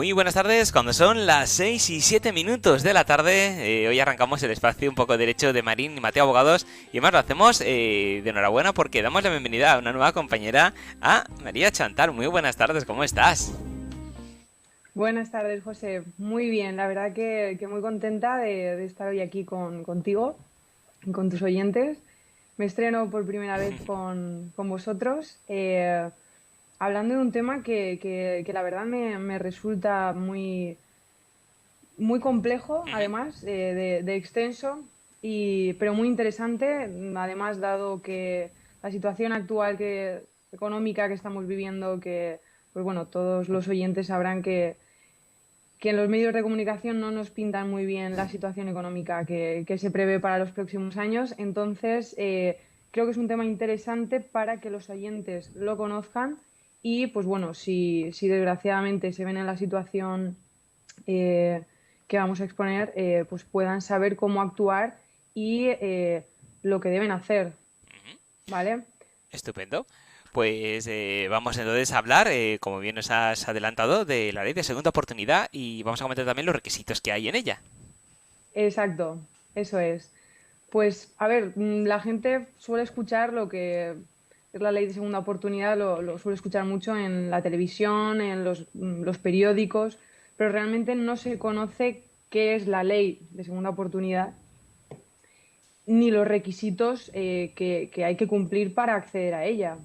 Muy buenas tardes, cuando son las 6 y 7 minutos de la tarde, hoy arrancamos el espacio un poco derecho de Marín y Mateo Abogados y además lo hacemos de enhorabuena porque damos la bienvenida a una nueva compañera, a María Chantal. Muy buenas tardes, ¿cómo estás? Buenas tardes, José. Muy bien, la verdad que muy contenta de estar hoy aquí contigo y con tus oyentes. Me estreno por primera vez con vosotros, hablando de un tema que la verdad me resulta muy complejo, Ujú. además de extenso, pero muy interesante, además dado que la situación actual económica que estamos viviendo, pues bueno, todos los oyentes sabrán que en los medios de comunicación no nos pintan muy bien la situación económica que se prevé para los próximos años. Entonces, creo que es un tema interesante para que los oyentes lo conozcan y, pues bueno, si desgraciadamente se ven en la situación eh, que vamos a exponer, pues puedan saber cómo actuar y lo que deben hacer, ¿vale? Estupendo. Pues vamos entonces a hablar, como bien nos has adelantado, de la ley de segunda oportunidad y vamos a comentar también los requisitos que hay en ella. Exacto, eso es. Pues, a ver, la gente suele escuchar lo que es la ley de segunda oportunidad, lo suele escuchar mucho en la televisión, en los periódicos, pero realmente no se conoce qué es la ley de segunda oportunidad ni los requisitos que hay que cumplir para acceder a ella.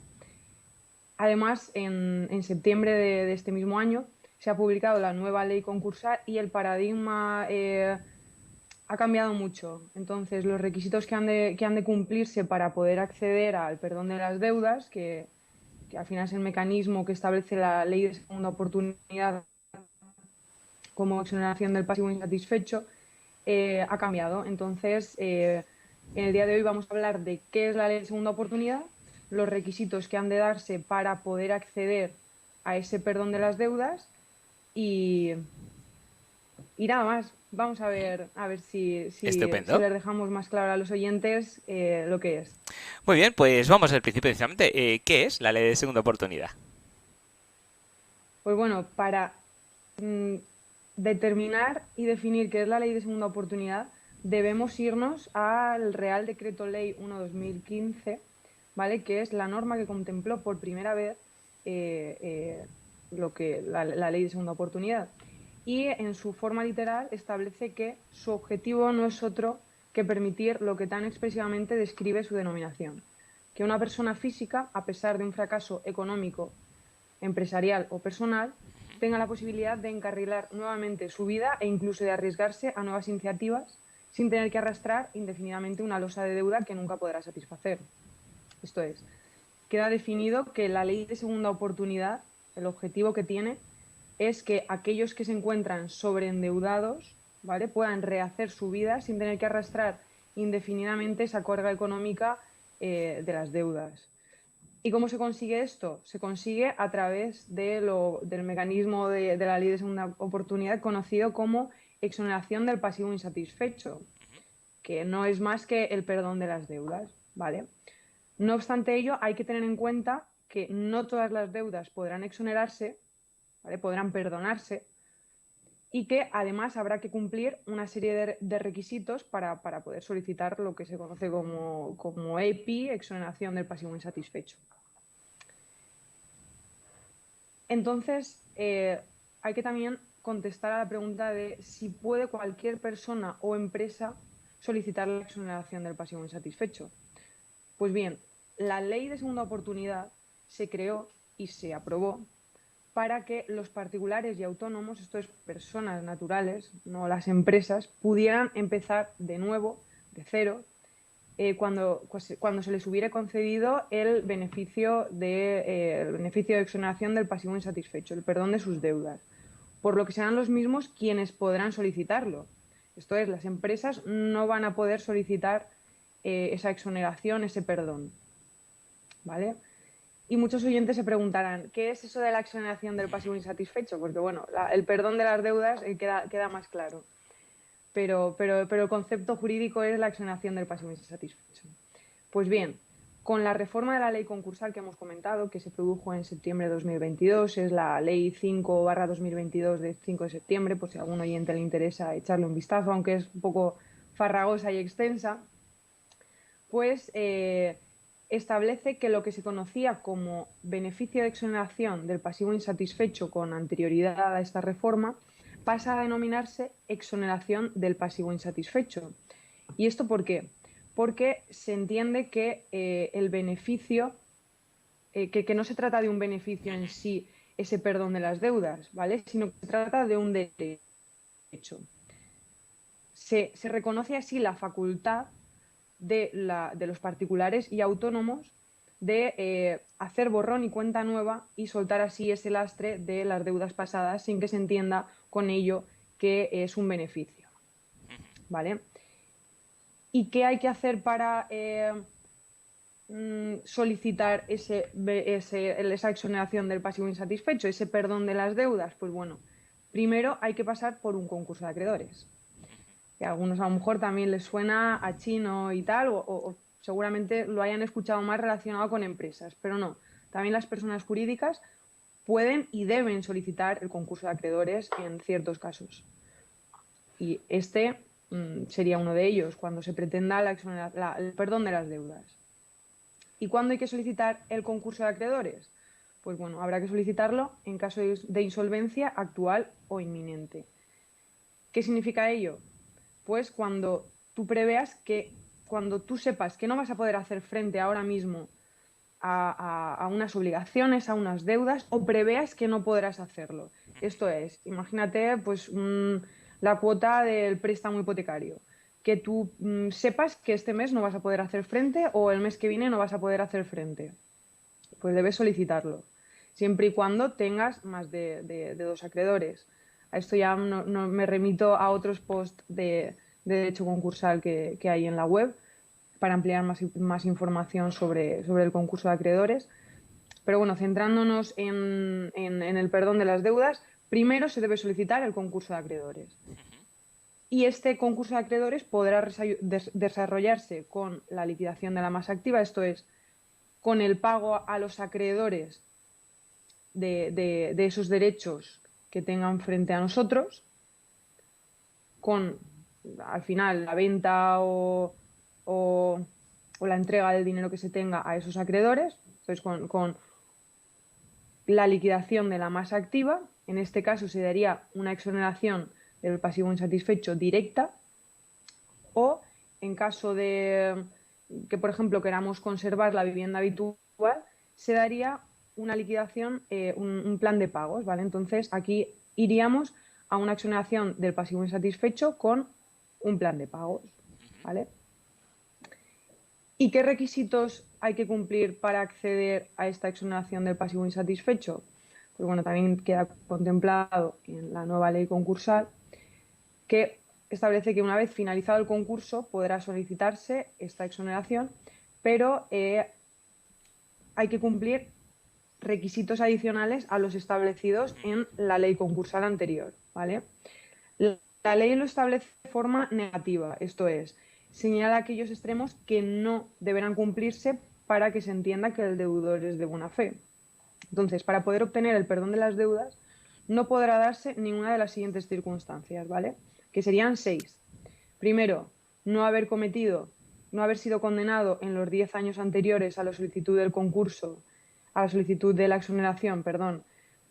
Además, en septiembre de este mismo año se ha publicado la nueva ley concursal y el paradigma ha cambiado mucho. Entonces, los requisitos que han de cumplirse para poder acceder al perdón de las deudas, que al final es el mecanismo que establece la ley de segunda oportunidad como exoneración del pasivo insatisfecho, ha cambiado. Entonces, en el día de hoy vamos a hablar de qué es la ley de segunda oportunidad, los requisitos que han de darse para poder acceder a ese perdón de las deudas y, y nada más. Vamos a ver si Estupendo. les dejamos más claro a los oyentes lo que es. Muy bien, pues vamos al principio directamente. ¿Qué es la ley de segunda oportunidad? Pues bueno, para mm, determinar y definir qué es la ley de segunda oportunidad, debemos irnos al Real Decreto Ley 1/2015, ¿vale? Que es la norma que contempló por primera vez eh, eh, la ley de segunda oportunidad. Y en su forma literal establece que su objetivo no es otro que permitir lo que tan expresivamente describe su denominación, que una persona física, a pesar de un fracaso económico, empresarial o personal, tenga la posibilidad de encarrilar nuevamente su vida e incluso de arriesgarse a nuevas iniciativas sin tener que arrastrar indefinidamente una losa de deuda que nunca podrá satisfacer. Esto es, queda definido que la ley de segunda oportunidad, el objetivo que tiene es que aquellos que se encuentran sobreendeudados, ¿vale?, puedan rehacer su vida sin tener que arrastrar indefinidamente esa carga económica de las deudas. ¿Y cómo se consigue esto? Se consigue a través del mecanismo de la ley de segunda oportunidad conocido como exoneración del pasivo insatisfecho, que no es más que el perdón de las deudas, ¿vale? No obstante ello, hay que tener en cuenta que no todas las deudas podrán exonerarse, ¿vale?, podrán perdonarse, y que además habrá que cumplir una serie de requisitos para poder solicitar lo que se conoce como EPI, exoneración del pasivo insatisfecho. Entonces, hay que también contestar a la pregunta de si puede cualquier persona o empresa solicitar la exoneración del pasivo insatisfecho. Pues bien, la ley de segunda oportunidad se creó y se aprobó para que los particulares y autónomos, esto es personas naturales, no las empresas, pudieran empezar de nuevo, de cero, cuando se les hubiera concedido el beneficio de exoneración del pasivo insatisfecho, el perdón de sus deudas, por lo que serán los mismos quienes podrán solicitarlo. Esto es, las empresas no van a poder solicitar esa exoneración, ese perdón, ¿vale? Y muchos oyentes se preguntarán, ¿qué es eso de la exoneración del pasivo insatisfecho? Porque, bueno, el perdón de las deudas queda más claro, pero el concepto jurídico es la exoneración del pasivo insatisfecho. Pues bien, Con la reforma de la ley concursal que hemos comentado, que se produjo en septiembre de 2022, es la ley 5/2022 de 5 de septiembre, por si a algún oyente le interesa echarle un vistazo, aunque es un poco farragosa y extensa, pues establece que lo que se conocía como beneficio de exoneración del pasivo insatisfecho con anterioridad a esta reforma pasa a denominarse exoneración del pasivo insatisfecho. ¿Y esto por qué? Porque se entiende que el beneficio, que no se trata de un beneficio en sí, ese perdón de las deudas, ¿vale? Sino que se trata de un derecho. Se reconoce así la facultad de los particulares y autónomos de hacer borrón y cuenta nueva y soltar así ese lastre de las deudas pasadas sin que se entienda con ello que es un beneficio, ¿vale? ¿Y qué hay que hacer para solicitar esa exoneración del pasivo insatisfecho, ese perdón de las deudas? Pues bueno, primero hay que pasar por un concurso de acreedores. Que a algunos a lo mejor también les suena a chino y tal, o seguramente lo hayan escuchado más relacionado con empresas, pero no. También las personas jurídicas pueden y deben solicitar el concurso de acreedores en ciertos casos. Y este sería uno de ellos, cuando se pretenda el perdón de las deudas. ¿Y cuándo hay que solicitar el concurso de acreedores? Pues bueno, habrá que solicitarlo en caso de insolvencia actual o inminente. ¿Qué significa ello? Pues cuando tú preveas cuando tú sepas que no vas a poder hacer frente ahora mismo a unas obligaciones, a unas deudas, o preveas que no podrás hacerlo. Esto es, imagínate pues la cuota del préstamo hipotecario, que tú sepas que este mes no vas a poder hacer frente o el mes que viene no vas a poder hacer frente. Pues debes solicitarlo, siempre y cuando tengas más de dos acreedores. A esto ya no me remito a otros posts de derecho concursal que hay en la web para ampliar más información sobre el concurso de acreedores. Pero bueno, centrándonos en el perdón de las deudas, primero se debe solicitar el concurso de acreedores. Y este concurso de acreedores podrá desarrollarse con la liquidación de la masa activa, esto es, con el pago a los acreedores de esos derechos que tengan frente a nosotros, con al final la venta o la entrega del dinero que se tenga a esos acreedores, entonces con la liquidación de la masa activa. En este caso se daría una exoneración del pasivo insatisfecho directa, o en caso de que, por ejemplo, queramos conservar la vivienda habitual, se daría una liquidación, un plan de pagos, ¿vale? Entonces aquí iríamos a una exoneración del pasivo insatisfecho con un plan de pagos, ¿vale? ¿Y qué requisitos hay que cumplir para acceder a esta exoneración del pasivo insatisfecho? Pues bueno, también queda contemplado en la nueva ley concursal, que establece que una vez finalizado el concurso podrá solicitarse esta exoneración, pero hay que cumplir requisitos adicionales a los establecidos en la ley concursal anterior, ¿vale? La ley lo establece de forma negativa, esto es, señala aquellos extremos que no deberán cumplirse para que se entienda que el deudor es de buena fe. Entonces, para poder obtener el perdón de las deudas, no podrá darse ninguna de las siguientes circunstancias, ¿vale? Que serían 6. Primero, no haber sido condenado en los 10 años anteriores a la solicitud del concurso, a la solicitud de la exoneración, perdón,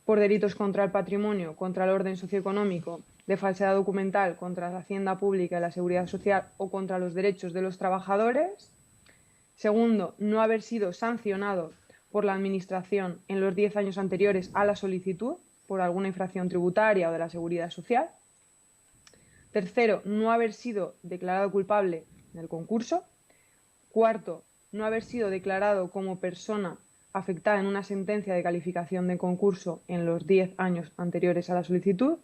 por delitos contra el patrimonio, contra el orden socioeconómico, de falsedad documental, contra la hacienda pública y la seguridad social o contra los derechos de los trabajadores. Segundo, no haber sido sancionado por la Administración en los 10 años anteriores a la solicitud por alguna infracción tributaria o de la seguridad social. Tercero, no haber sido declarado culpable en el concurso. Cuarto, no haber sido declarado como persona afectada en una sentencia de calificación de concurso en los 10 años anteriores a la solicitud.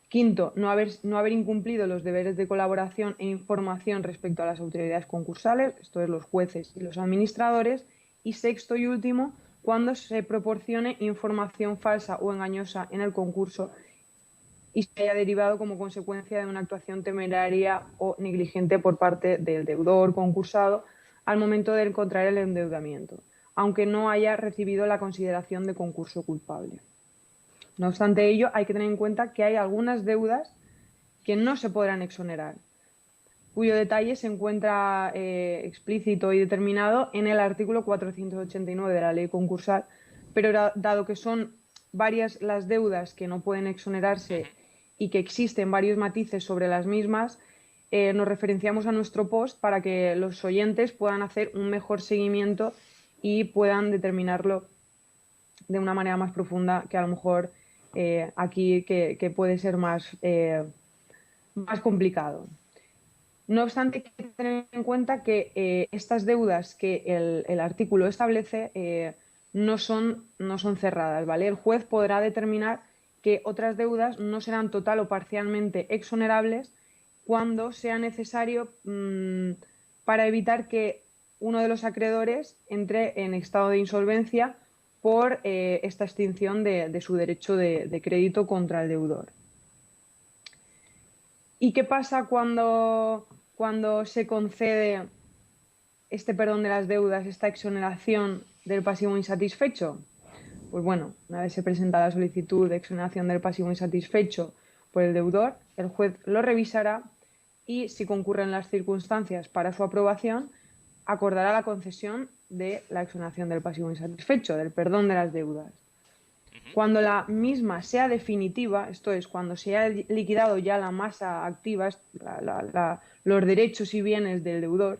Quinto, no haber incumplido los deberes de colaboración e información respecto a las autoridades concursales, esto es, los jueces y los administradores. Y sexto y último, cuando se proporcione información falsa o engañosa en el concurso y se haya derivado como consecuencia de una actuación temeraria o negligente por parte del deudor concursado al momento de contraer el endeudamiento, aunque no haya recibido la consideración de concurso culpable. No obstante ello, hay que tener en cuenta que hay algunas deudas que no se podrán exonerar, cuyo detalle se encuentra explícito y determinado en el artículo 489 de la ley concursal, pero dado que son varias las deudas que no pueden exonerarse y que existen varios matices sobre las mismas, nos referenciamos a nuestro post para que los oyentes puedan hacer un mejor seguimiento y puedan determinarlo de una manera más profunda que a lo mejor aquí que puede ser más complicado. No obstante, hay que tener en cuenta que estas deudas que el artículo establece no son cerradas, ¿vale? El juez podrá determinar que otras deudas no serán total o parcialmente exonerables cuando sea necesario para evitar que uno de los acreedores entre en estado de insolvencia por esta extinción de su derecho de crédito contra el deudor. ¿Y qué pasa cuando se concede este perdón de las deudas, esta exoneración del pasivo insatisfecho? Pues bueno, una vez se presenta la solicitud de exoneración del pasivo insatisfecho por el deudor, el juez lo revisará y, si concurren las circunstancias para su aprobación, acordará la concesión de la exoneración del pasivo insatisfecho, del perdón de las deudas. Cuando la misma sea definitiva, esto es, cuando se haya liquidado ya la masa activa, los derechos y bienes del deudor,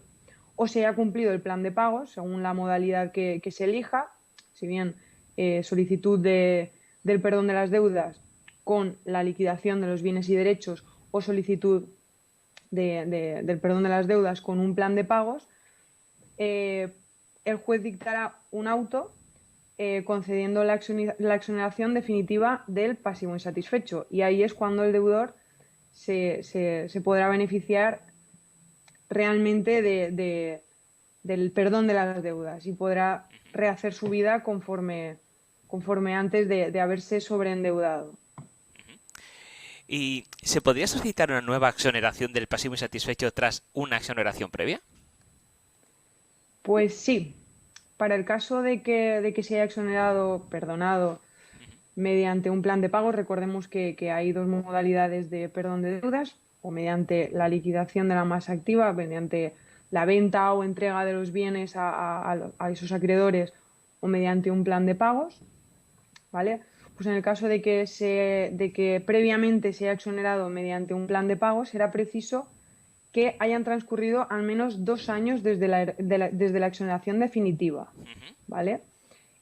o se haya cumplido el plan de pagos, según la modalidad que se elija, si bien solicitud del perdón de las deudas con la liquidación de los bienes y derechos o solicitud del perdón de las deudas con un plan de pagos, el juez dictará un auto concediendo la exoneración definitiva del pasivo insatisfecho. Y ahí es cuando el deudor se podrá beneficiar realmente del perdón de las deudas y podrá rehacer su vida conforme antes de haberse sobreendeudado. ¿Y se podría solicitar una nueva exoneración del pasivo insatisfecho tras una exoneración previa? Pues sí. Para el caso de que se haya exonerado, perdonado, mediante un plan de pago, recordemos que hay dos modalidades de perdón de deudas, o mediante la liquidación de la masa activa, mediante la venta o entrega de los bienes a esos acreedores, o mediante un plan de pagos, ¿vale? Pues en el caso de que previamente se haya exonerado mediante un plan de pagos, será preciso que hayan transcurrido al menos 2 años desde la exoneración definitiva, ¿vale?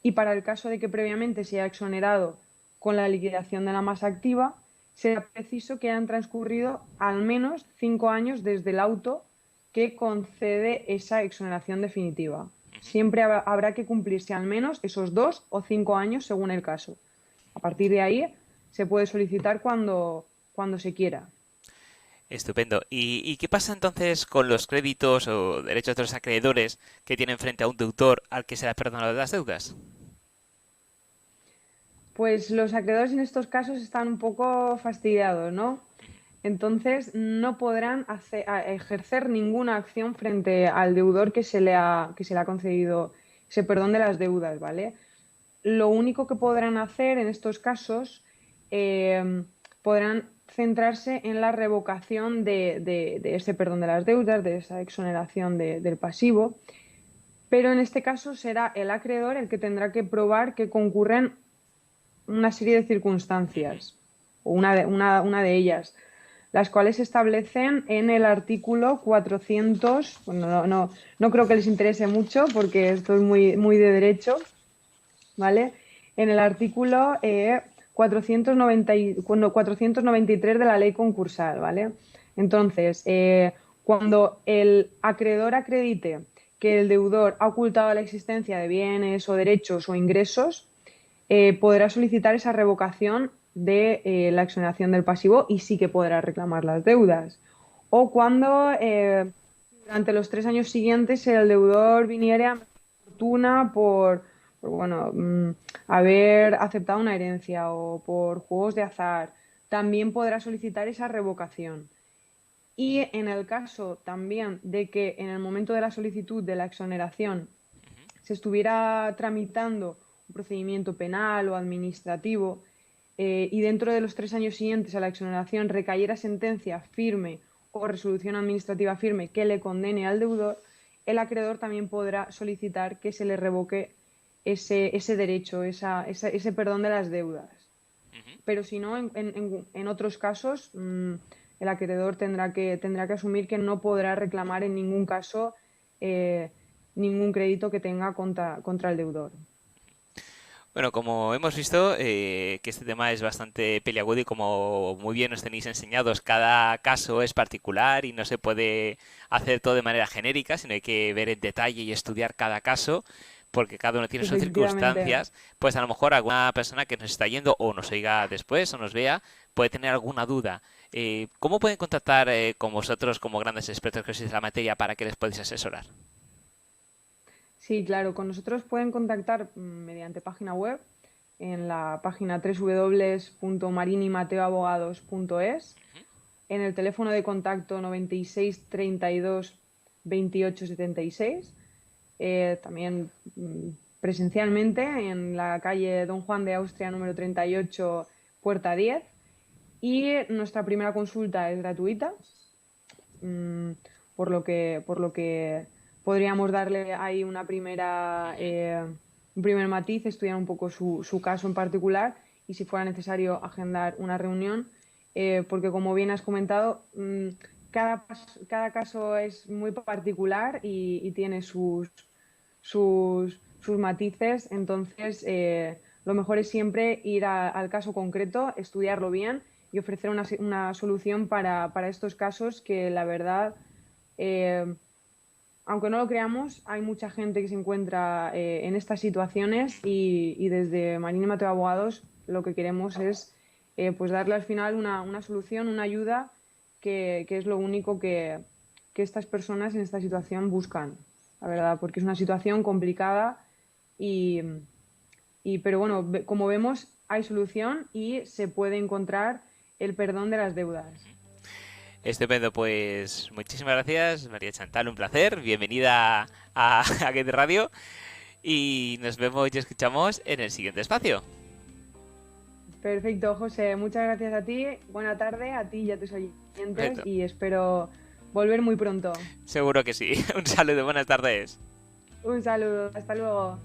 Y para el caso de que previamente se haya exonerado con la liquidación de la masa activa, será preciso que hayan transcurrido al menos 5 años desde el auto que concede esa exoneración definitiva. Siempre habrá que cumplirse al menos esos 2 o 5 años según el caso. A partir de ahí se puede solicitar cuando se quiera. Estupendo. ¿Y qué pasa entonces con los créditos o derechos de los acreedores que tienen frente a un deudor al que se le ha perdonado las deudas? Pues los acreedores en estos casos están un poco fastidiados, ¿no? Entonces no podrán ejercer ninguna acción frente al deudor que se le ha concedido ese perdón de las deudas, ¿vale? Lo único que podrán hacer en estos casos, podrán centrarse en la revocación de ese perdón de las deudas, de esa exoneración del pasivo, pero en este caso será el acreedor el que tendrá que probar que concurren una serie de circunstancias, o una de ellas, las cuales se establecen en el artículo 400. Bueno, no creo que les interese mucho porque esto es muy de derecho, ¿vale? En el artículo 493 de la ley concursal, ¿vale? Entonces, cuando el acreedor acredite que el deudor ha ocultado la existencia de bienes o derechos o ingresos, podrá solicitar esa revocación de la exoneración del pasivo y sí que podrá reclamar las deudas. O cuando durante los 3 años siguientes el deudor viniere a fortuna por haber aceptado una herencia o por juegos de azar, también podrá solicitar esa revocación. Y en el caso también de que en el momento de la solicitud de la exoneración se estuviera tramitando un procedimiento penal o administrativo y dentro de los 3 años siguientes a la exoneración recayera sentencia firme o resolución administrativa firme que le condene al deudor, el acreedor también podrá solicitar que se le revoque ese derecho, ese perdón de las deudas. Pero si no, en otros casos, el acreedor tendrá que asumir que no podrá reclamar en ningún caso ningún crédito que tenga contra el deudor. Bueno, como hemos visto, que este tema es bastante peliagudo y como muy bien os tenéis enseñados, cada caso es particular y no se puede hacer todo de manera genérica, sino hay que ver en detalle y estudiar cada caso, porque cada uno tiene sus Efectivamente. circunstancias. Pues a lo mejor alguna persona que nos está yendo o nos oiga después o nos vea puede tener alguna duda. ¿Cómo pueden contactar con vosotros como grandes expertos que sois de la materia para que les podáis asesorar? Sí, claro, con nosotros pueden contactar mediante página web en la página www.marinimateoabogados.es, en el teléfono de contacto 96 32 28 76, también presencialmente en la calle Don Juan de Austria número 38, puerta 10, y nuestra primera consulta es gratuita, mm, por lo que podríamos darle ahí un primer matiz, estudiar un poco su caso en particular y si fuera necesario agendar una reunión, porque como bien has comentado, cada caso es muy particular y tiene sus matices, entonces lo mejor es siempre ir al caso concreto, estudiarlo bien y ofrecer una solución para estos casos que la verdad, eh, aunque no lo creamos, hay mucha gente que se encuentra en estas situaciones y desde Marín y Mateo Abogados lo que queremos es pues darle al final una solución, una ayuda que es lo único que estas personas en esta situación buscan, la verdad, porque es una situación complicada y, pero bueno, como vemos, hay solución y se puede encontrar el perdón de las deudas. Estupendo, pues muchísimas gracias, María Chantal, un placer. Bienvenida a Get Radio y nos vemos y escuchamos en el siguiente espacio. Perfecto, José. Muchas gracias a ti. Buena tarde a ti y a tus oyentes Perfecto. y espero volver muy pronto. Seguro que sí. Un saludo, buenas tardes. Un saludo. Hasta luego.